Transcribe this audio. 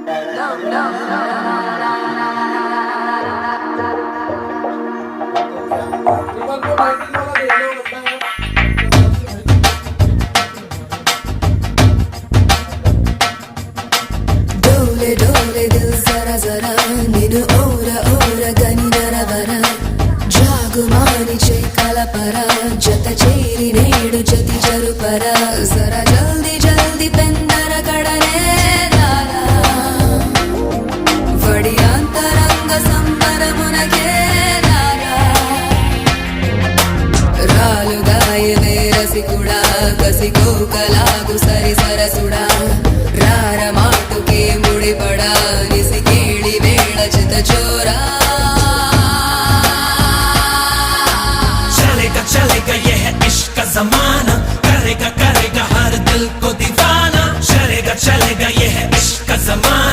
डोले डोले दिल जरा जरा निनु ओरा ओरा गनि नरवरा जागुमानि चे कलपरा जत चेरी नेडु जति जरुपरा जरा जल्दी जल्दी पेंदर कड़ने दादा वडियांतरंग संबरमुनगे दादा रालुगायने रसिकुडा कसिकोकलागु सरि सरसुडा रार माटुके मुडिपडा